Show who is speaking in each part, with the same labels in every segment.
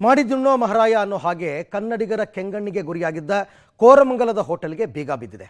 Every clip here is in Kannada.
Speaker 1: ಮಾಡಿದ್ದುಣ್ಣೋ ಮಹಾರಾಯ ಅನ್ನೋ ಹಾಗೆ ಕನ್ನಡಿಗರ ಕೆಂಗಣ್ಣಿಗೆ ಗುರಿಯಾಗಿದ್ದ ಕೋರಮಂಗಲದ ಹೋಟೆಲ್ಗೆ ಬೀಗ ಬಿದ್ದಿದೆ.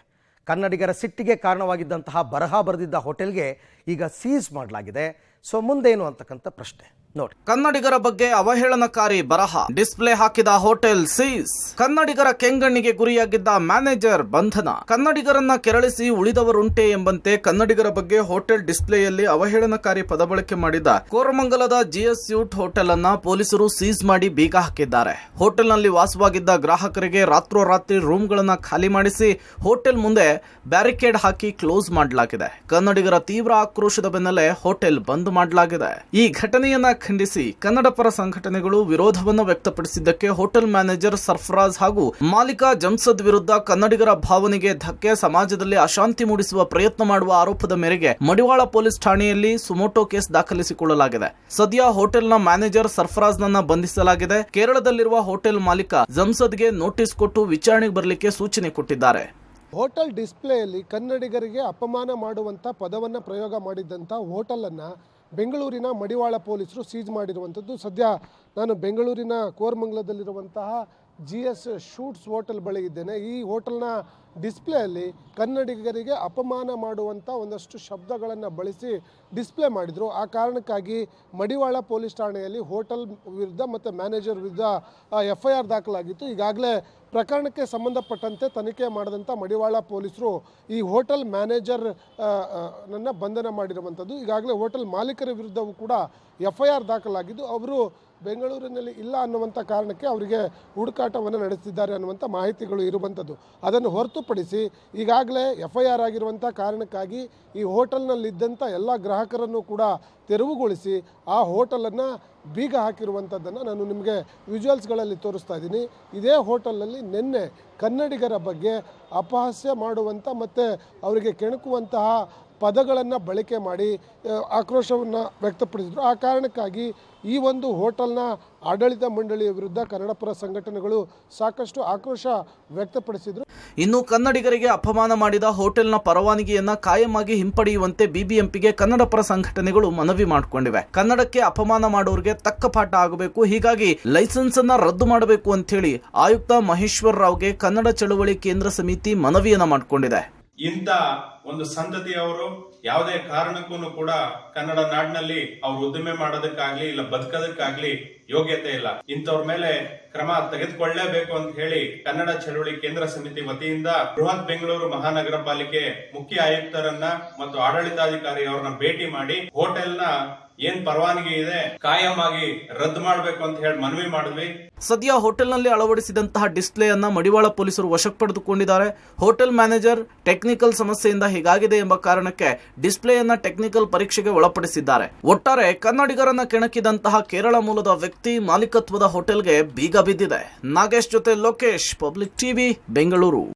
Speaker 1: ಕನ್ನಡಿಗರ ಸಿಟ್ಟಿಗೆ ಕಾರಣವಾಗಿದ್ದಂತಹ ಬರಹ ಬರೆದಿದ್ದ ಹೋಟೆಲ್ಗೆ ಈಗ ಸೀಸ್ ಮಾಡಲಾಗಿದೆ. ಸೊ ಮುಂದೇನು ಅಂತಕ್ಕಂಥ ಪ್ರಶ್ನೆ ನೋಡಿ.
Speaker 2: ಕನ್ನಡಿಗರ ಬಗ್ಗೆ ಅವಹೇಳನಕಾರಿ ಬರಹ, ಡಿಸ್ಪ್ಲೇ ಹಾಕಿದ ಹೋಟೆಲ್ ಸೀಸ್. ಕನ್ನಡಿಗರ ಕೆಂಗಣ್ಣಿಗೆ ಗುರಿಯಾಗಿದ್ದ ಮ್ಯಾನೇಜರ್ ಬಂಧನ. ಕನ್ನಡಿಗರನ್ನ ಕೆರಳಿಸಿ ಉಳಿದವರುಂಟೆ ಎಂಬಂತೆ ಕನ್ನಡಿಗರ ಬಗ್ಗೆ ಹೋಟೆಲ್ ಡಿಸ್ಪ್ಲೇಯಲ್ಲಿ ಅವಹೇಳನಕಾರಿ ಪದ ಬಳಕೆ ಮಾಡಿದ ಕೋರಮಂಗಲದ ಜಿಎಸ್ ಸ್ಯೂಟ್ ಹೋಟೆಲ್ ಅನ್ನ ಪೊಲೀಸರು ಸೀಸ್ ಮಾಡಿ ಬೀಗ ಹಾಕಿದ್ದಾರೆ. ಹೋಟೆಲ್ನಲ್ಲಿ ವಾಸವಾಗಿದ್ದ ಗ್ರಾಹಕರಿಗೆ ರಾತ್ರೋರಾತ್ರಿ ರೂಮ್ಗಳನ್ನ ಖಾಲಿ ಮಾಡಿಸಿ ಹೋಟೆಲ್ ಮುಂದೆ ಬ್ಯಾರಿಕೇಡ್ ಹಾಕಿ ಕ್ಲೋಸ್ ಮಾಡಲಾಗಿದೆ. ಕನ್ನಡಿಗರ ತೀವ್ರ ಆಕ್ರೋಶದ ಬೆನ್ನಲ್ಲೇ ಹೋಟೆಲ್ ಬಂದ್ ಮಾಡಲಾಗಿದೆ. ಈ ಘಟನೆಯನ್ನ ಖಂಡಿಸಿ ಕನ್ನಡ ಪರ ಸಂಘಟನೆಗಳು ವಿರೋಧವನ್ನು ವ್ಯಕ್ತಪಡಿಸಿದ್ದಕ್ಕೆ ಹೋಟೆಲ್ ಮ್ಯಾನೇಜರ್ ಸರ್ಫರಾಜ್ ಹಾಗೂ ಮಾಲೀಕ ಜಮ್ಸದ್ ವಿರುದ್ಧ ಕನ್ನಡಿಗರ ಭಾವನೆಗೆ ಧಕ್ಕೆ, ಸಮಾಜದಲ್ಲಿ ಅಶಾಂತಿ ಮೂಡಿಸುವ ಪ್ರಯತ್ನ ಮಾಡುವ ಆರೋಪದ ಮೇರೆಗೆ ಮಡಿವಾಳ ಪೊಲೀಸ್ ಠಾಣೆಯಲ್ಲಿ ಸುಮೋಟೋ ಕೇಸ್ ದಾಖಲಿಸಿಕೊಳ್ಳಲಾಗಿದೆ. ಸದ್ಯ ಹೋಟೆಲ್ನ ಮ್ಯಾನೇಜರ್ ಸರ್ಫರಾಜ್ನನ್ನ ಬಂಧಿಸಲಾಗಿದೆ. ಕೇರಳದಲ್ಲಿರುವ ಹೋಟೆಲ್ ಮಾಲೀಕ ಜಮ್ಸದ್ಗೆ ನೋಟಿಸ್ ಕೊಟ್ಟು ವಿಚಾರಣೆಗೆ ಬರಲಿಕ್ಕೆ ಸೂಚನೆ ಕೊಟ್ಟಿದ್ದಾರೆ.
Speaker 3: ಹೋಟೆಲ್ ಡಿಸ್ಪ್ಲೇಯಲ್ಲಿ ಕನ್ನಡಿಗರಿಗೆ ಅಪಮಾನ ಮಾಡುವಂಥ ಪದವನ್ನು ಪ್ರಯೋಗ ಮಾಡಿದ್ದಂಥ ಹೋಟೆಲನ್ನು ಬೆಂಗಳೂರಿನ ಮಡಿವಾಳ ಪೊಲೀಸರು ಸೀಜ್ ಮಾಡಿರುವಂಥದ್ದು. ಸದ್ಯ ನಾನು ಬೆಂಗಳೂರಿನ ಕೋರಮಂಗಲದಲ್ಲಿರುವಂತಹ ಜಿಎಸ್ ಶೂಟ್ಸ್ ಹೋಟೆಲ್ ಬಳಿ ಇದ್ದೇನೆ. ಈ ಹೋಟೆಲ್ನ ಡಿಸ್ಪ್ಲೇಯಲ್ಲಿ ಕನ್ನಡಿಗರಿಗೆ ಅಪಮಾನ ಮಾಡುವಂಥ ಒಂದಷ್ಟು ಶಬ್ದಗಳನ್ನು ಬಳಸಿ ಡಿಸ್ಪ್ಲೇ ಮಾಡಿದರು. ಆ ಕಾರಣಕ್ಕಾಗಿ ಮಡಿವಾಳ ಪೊಲೀಸ್ ಠಾಣೆಯಲ್ಲಿ ಹೋಟೆಲ್ ವಿರುದ್ಧ ಮತ್ತು ಮ್ಯಾನೇಜರ್ ವಿರುದ್ಧ FIR ದಾಖಲಾಗಿತ್ತು. ಈಗಾಗಲೇ ಪ್ರಕರಣಕ್ಕೆ ಸಂಬಂಧಪಟ್ಟಂತೆ ತನಿಖೆ ಮಾಡಿದಂಥ ಮಡಿವಾಳ ಪೊಲೀಸರು ಈ ಹೋಟೆಲ್ ಮ್ಯಾನೇಜರ್ ನನ್ನ ಬಂಧನ ಮಾಡಿರುವಂಥದ್ದು. ಈಗಾಗಲೇ ಹೋಟೆಲ್ ಮಾಲೀಕರ ವಿರುದ್ಧವೂ ಕೂಡ FIR ದಾಖಲಾಗಿದ್ದು ಅವರು ಬೆಂಗಳೂರಿನಲ್ಲಿ ಇಲ್ಲ ಅನ್ನುವಂಥ ಕಾರಣಕ್ಕೆ ಅವರಿಗೆ ಹುಡುಕಾಟವನ್ನು ನಡೆಸಿದ್ದಾರೆ ಅನ್ನುವಂಥ ಮಾಹಿತಿಗಳು ಇರುವಂಥದ್ದು. ಅದನ್ನು ಹೊರತುಪಡಿಸಿ ಈಗಾಗಲೇ FIR ಆಗಿರುವಂಥ ಕಾರಣಕ್ಕಾಗಿ ಈ ಹೋಟೆಲ್ನಲ್ಲಿದ್ದಂಥ ಎಲ್ಲ ಗ್ರಾಹಕರನ್ನು ಕೂಡ ತೆರವುಗೊಳಿಸಿ ಆ ಹೋಟೆಲನ್ನು ಬೀಗ ಹಾಕಿರುವಂಥದ್ದನ್ನು ನಾನು ನಿಮಗೆ ವಿಜುವಲ್ಸ್ಗಳಲ್ಲಿ ತೋರಿಸ್ತಾ ಇದ್ದೀನಿ. ಇದೇ ಹೋಟೆಲಲ್ಲಿ ನಿನ್ನೆ ಕನ್ನಡಿಗರ ಬಗ್ಗೆ ಅಪಹಾಸ್ಯ ಮಾಡುವಂಥ ಮತ್ತು ಅವರಿಗೆ ಕೆಣಕುವಂತಹ ಪದಗಳನ್ನು ಬಳಕೆ ಮಾಡಿ ಆಕ್ರೋಶವನ್ನು ವ್ಯಕ್ತಪಡಿಸಿದರು. ಆ ಕಾರಣಕ್ಕಾಗಿ ಈ ಒಂದು ಹೋಟೆಲ್ನ ಆಡಳಿತ ಮಂಡಳಿಯ ವಿರುದ್ಧ ಕನ್ನಡ ಪರ ಸಂಘಟನೆಗಳು ಸಾಕಷ್ಟು ಆಕ್ರೋಶ ವ್ಯಕ್ತಪಡಿಸಿದರು.
Speaker 2: ಇನ್ನು ಕನ್ನಡಿಗರಿಗೆ ಅಪಮಾನ ಮಾಡಿದ ಹೋಟೆಲ್ನ ಪರವಾನಗಿಯನ್ನ ಕಾಯಮಾಗಿ ಹಿಂಪಡೆಯುವಂತೆ ಬಿಬಿಎಂಪಿಗೆ ಕನ್ನಡ ಪರ ಸಂಘಟನೆಗಳು ಮನವಿ ಮಾಡಿಕೊಂಡಿವೆ. ಕನ್ನಡಕ್ಕೆ ಅಪಮಾನ ಮಾಡೋರಿಗೆ ತಕ್ಕ ಪಾಠ ಆಗಬೇಕು, ಹೀಗಾಗಿ ಲೈಸೆನ್ಸ್ ಅನ್ನ ರದ್ದು ಮಾಡಬೇಕು ಅಂತ ಹೇಳಿ ಆಯುಕ್ತ ಮಹೇಶ್ವರ್ ರಾವ್ಗೆ ಕನ್ನಡ ಚಳವಳಿ ಕೇಂದ್ರ ಸಮಿತಿ ಮನವಿಯನ್ನ ಮಾಡಿಕೊಂಡಿದೆ.
Speaker 4: ಇಂಥ ಒಂದು ಸಂತತಿಯವರು ಯಾವುದೇ ಕಾರಣಕ್ಕೂ ಕೂಡ ಕನ್ನಡ ನಾಡಿನಲ್ಲಿ ಅವ್ರು ಉದ್ದಿಮೆ ಮಾಡೋದಕ್ಕಾಗ್ಲಿ ಇಲ್ಲ ಬದುಕೋದಕ್ಕಾಗ್ಲಿ ಯೋಗ್ಯತೆ ಇಲ್ಲ. ಇಂಥವ್ರ ಮೇಲೆ ಕ್ರಮ ತೆಗೆದುಕೊಳ್ಳಲೇಬೇಕು ಅಂತ ಹೇಳಿ ಕನ್ನಡ ಚಳವಳಿ ಕೇಂದ್ರ ಸಮಿತಿ ವತಿಯಿಂದ ಬೃಹತ್ ಬೆಂಗಳೂರು ಮಹಾನಗರ ಪಾಲಿಕೆ ಮುಖ್ಯ ಆಯುಕ್ತರನ್ನ ಮತ್ತು ಆಡಳಿತಾಧಿಕಾರಿ ಅವರನ್ನ ಭೇಟಿ ಮಾಡಿ ಹೋಟೆಲ್ನ ಏನ್ ಪರವಾನಗಿ ಇದೆ ಕಾಯಮಾಗಿ ರದ್ದು ಮಾಡಬೇಕು ಅಂತ ಹೇಳಿ ಮನವಿ ಮಾಡಿದ್ವಿ.
Speaker 2: ಸದ್ಯ ಹೋಟೆಲ್ನಲ್ಲಿ ಅಳವಡಿಸಿದಂತಹ ಡಿಸ್ಪ್ಲೇ ಅನ್ನ ಮಡಿವಾಳ ಪೊಲೀಸರು ವಶಕ್ಕೆ ಪಡೆದುಕೊಂಡಿದ್ದಾರೆ. ಹೋಟೆಲ್ ಮ್ಯಾನೇಜರ್ ಟೆಕ್ನಿಕಲ್ ಸಮಸ್ಯೆಯಿಂದ ಹೀಗಾಗಿದೆ ಎಂಬ ಕಾರಣಕ್ಕೆ ಡಿಸ್ಪ್ಲೇಯನ್ನ ಟೆಕ್ನಿಕಲ್ ಪರೀಕ್ಷೆಗೆ ಒಳಪಡಿಸಿದ್ದಾರೆ. ಒಟ್ಟಾರೆ ಕನ್ನಡಿಗರನ್ನ ಕೆಣಕಿದಂತಹ ಕೇರಳ ಮೂಲದ ವ್ಯಕ್ತಿ ಮಾಲೀಕತ್ವದ ಹೋಟೆಲ್ಗೆ ಬೀಗ ಬಿದ್ದಿದೆ. ನಾಗೇಶ್ ಜೊತೆ ಲೋಕೇಶ್, ಪಬ್ಲಿಕ್ ಟಿವಿ, ಬೆಂಗಳೂರು.